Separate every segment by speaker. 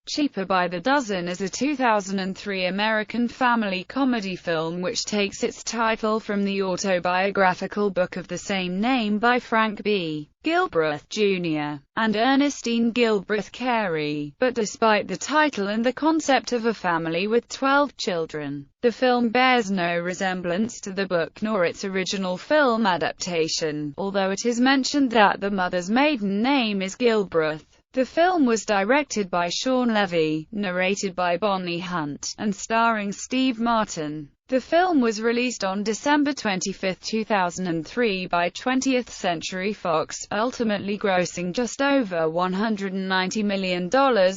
Speaker 1: Cheaper by the Dozen is a 2003 American family comedy film which takes its title from the autobiographical book of the same name by Frank B. Gilbreth, Jr. and Ernestine Gilbreth Carey. But despite the title and the concept of a family with 12 children, the film bears no resemblance to the book nor its original film adaptation, although it is mentioned that the mother's maiden name is Gilbreth. The film was directed by Sean Levy, narrated by Bonnie Hunt, and starring Steve Martin. The film was released on December 25, 2003 by 20th Century Fox, ultimately grossing just over $190 million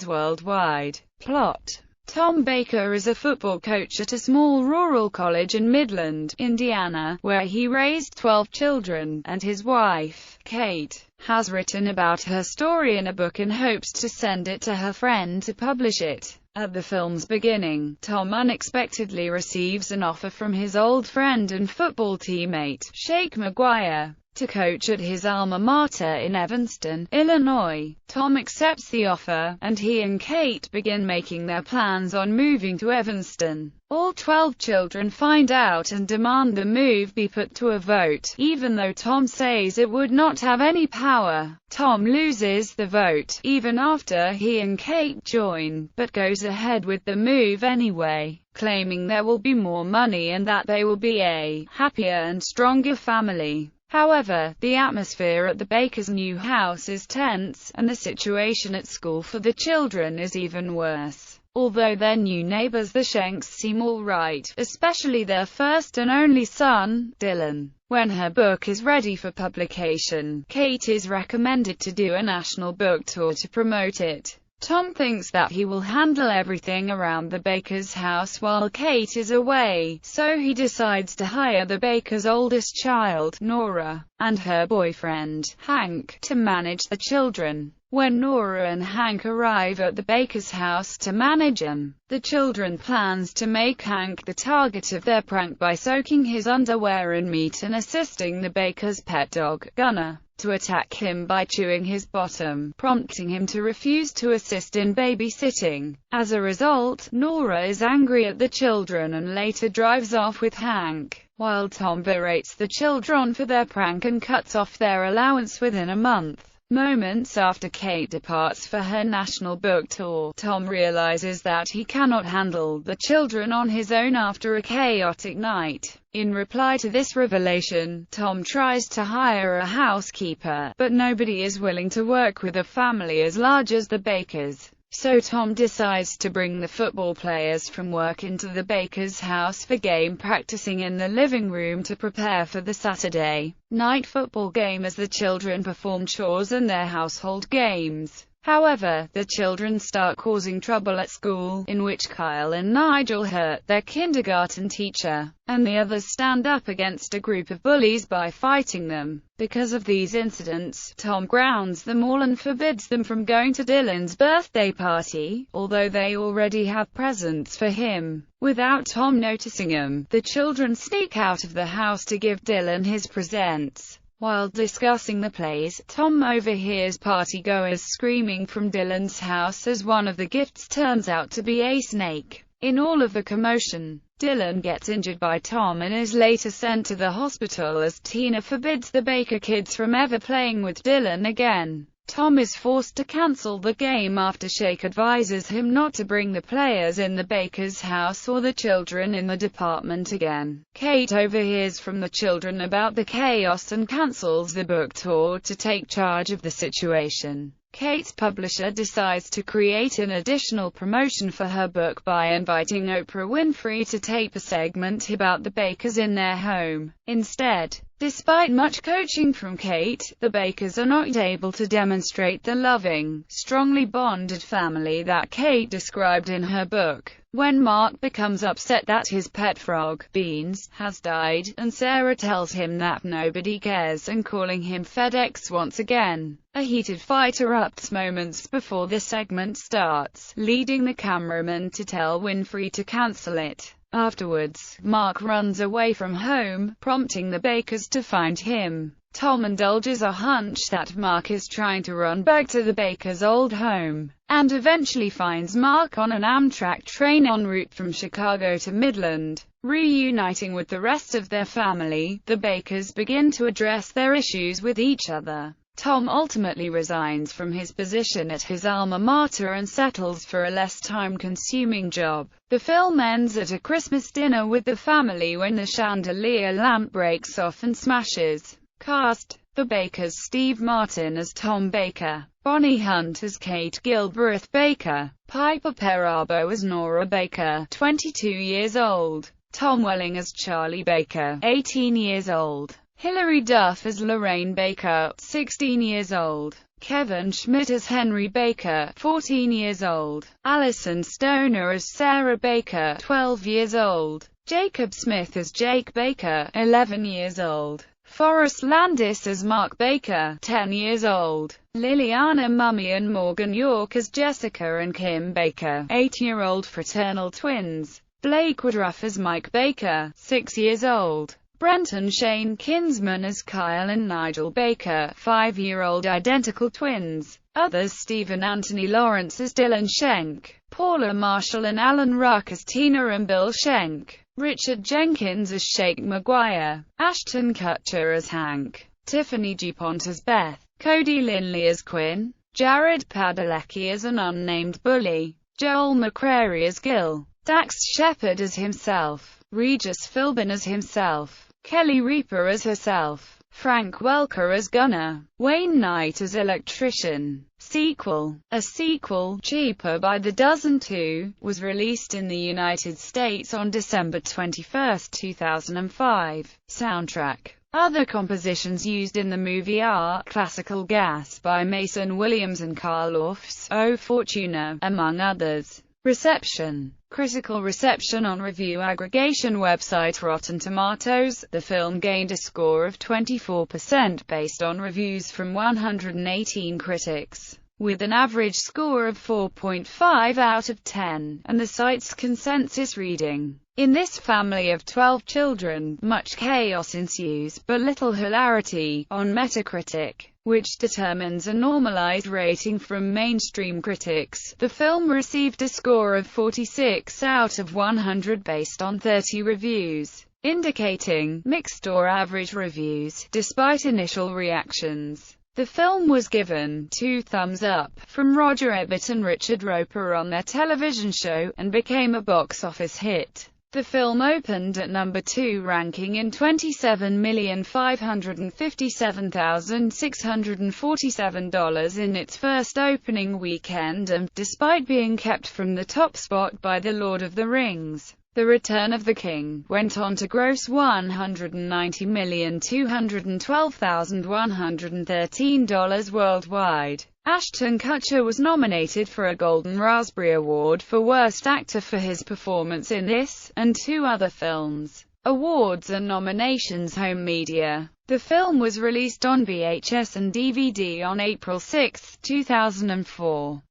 Speaker 1: worldwide. Plot: Tom Baker is a football coach at a small rural college in Midland, Indiana, where he raised 12 children, and his wife, Kate, has written about her story in a book in hopes to send it to her friend to publish it. At the film's beginning, Tom unexpectedly receives an offer from his old friend and football teammate, Shake Maguire, to coach at his alma mater in Evanston, Illinois. Tom accepts the offer, and he and Kate begin making their plans on moving to Evanston. All 12 children find out and demand the move be put to a vote, even though Tom says it would not have any power. Tom loses the vote, even after he and Kate join, but goes ahead with the move anyway, claiming there will be more money and that they will be a happier and stronger family. However, the atmosphere at the Bakers' new house is tense, and the situation at school for the children is even worse. Although their new neighbors the Shanks seem all right, especially their first and only son, Dylan. When her book is ready for publication, Kate is recommended to do a national book tour to promote it. Tom thinks that he will handle everything around the Bakers' house while Kate is away, so he decides to hire the Bakers' oldest child, Nora, and her boyfriend, Hank, to manage the children. When Nora and Hank arrive at the Bakers' house to manage them, the children plans to make Hank the target of their prank by soaking his underwear in meat and assisting the Bakers' pet dog, Gunner, to attack him by chewing his bottom, prompting him to refuse to assist in babysitting. As a result, Nora is angry at the children and later drives off with Hank, while Tom berates the children for their prank and cuts off their allowance within a month. Moments after Kate departs for her national book tour, Tom realizes that he cannot handle the children on his own after a chaotic night. In reply to this revelation, Tom tries to hire a housekeeper, but nobody is willing to work with a family as large as the Bakers. So Tom decides to bring the football players from work into the Bakers' house for game practicing in the living room to prepare for the Saturday night football game as the children perform chores and their household games. However, the children start causing trouble at school, in which Kyle and Nigel hurt their kindergarten teacher, and the others stand up against a group of bullies by fighting them. Because of these incidents, Tom grounds them all and forbids them from going to Dylan's birthday party, although they already have presents for him. Without Tom noticing them, the children sneak out of the house to give Dylan his presents. While discussing the plays, Tom overhears partygoers screaming from Dylan's house as one of the gifts turns out to be a snake. In all of the commotion, Dylan gets injured by Tom and is later sent to the hospital as Tina forbids the Baker kids from ever playing with Dylan again. Tom is forced to cancel the game after Shake advises him not to bring the players in the Bakers' house or the children in the department again. Kate overhears from the children about the chaos and cancels the book tour to take charge of the situation. Kate's publisher decides to create an additional promotion for her book by inviting Oprah Winfrey to tape a segment about the Bakers in their home. Instead, despite much coaching from Kate, the Bakers are not able to demonstrate the loving, strongly bonded family that Kate described in her book. When Mark becomes upset that his pet frog, Beans, has died, and Sarah tells him that nobody cares and calling him FedEx once again, a heated fight erupts moments before the segment starts, leading the cameraman to tell Winfrey to cancel it. Afterwards, Mark runs away from home, prompting the Bakers to find him. Tom indulges a hunch that Mark is trying to run back to the Bakers' old home, and eventually finds Mark on an Amtrak train en route from Chicago to Midland. Reuniting with the rest of their family, the Bakers begin to address their issues with each other. Tom ultimately resigns from his position at his alma mater and settles for a less time-consuming job. The film ends at a Christmas dinner with the family when the chandelier lamp breaks off and smashes. Cast: The Bakers, Steve Martin as Tom Baker, Bonnie Hunt as Kate Gilbreth Baker, Piper Perabo as Nora Baker, 22 years old, Tom Welling as Charlie Baker, 18 years old, Hilary Duff as Lorraine Baker, 16 years old, Kevin Schmidt as Henry Baker, 14 years old, Alison Stoner as Sarah Baker, 12 years old, Jacob Smith as Jake Baker, 11 years old, Forrest Landis as Mark Baker, 10 years old, Liliana Mummy and Morgan York as Jessica and Kim Baker, 8-year-old fraternal twins, Blake Woodruff as Mike Baker, 6 years old, Brenton Shane Kinsman as Kyle and Nigel Baker, 5-year-old identical twins. Others: Stephen Anthony Lawrence as Dylan Schenk, Paula Marshall and Alan Ruck as Tina and Bill Schenk, Richard Jenkins as Shake Maguire, Ashton Kutcher as Hank, Tiffany DuPont as Beth, Cody Linley as Quinn, Jared Padalecki as an unnamed bully, Joel McCrary as Gil, Dax Shepard as himself, Regis Philbin as himself, Kelly Reaper as herself, Frank Welker as Gunner, Wayne Knight as Electrician. Sequel. A sequel, Cheaper by the Dozen 2, was released in the United States on December 21, 2005. Soundtrack. Other compositions used in the movie are Classical Gas by Mason Williams and Carl Orff's O Fortuna, among others. Reception. Critical reception on review aggregation website Rotten Tomatoes. The film gained a score of 24% based on reviews from 118 critics, with an average score of 4.5 out of 10, and the site's consensus reading. In this family of 12 children, much chaos ensues, but little hilarity, on Metacritic, which determines a normalized rating from mainstream critics. The film received a score of 46 out of 100 based on 30 reviews, indicating mixed or average reviews, despite initial reactions. The film was given 2 thumbs up from Roger Ebert and Richard Roeper on their television show, and became a box office hit. The film opened at number 2 ranking in $27,557,647 in its first opening weekend and, despite being kept from the top spot by The Lord of the Rings, The Return of the King, went on to gross $190,212,113 worldwide. Ashton Kutcher was nominated for a Golden Raspberry Award for Worst Actor for his performance in this, and 2 other films. Awards and nominations. Home media. The film was released on VHS and DVD on April 6, 2004.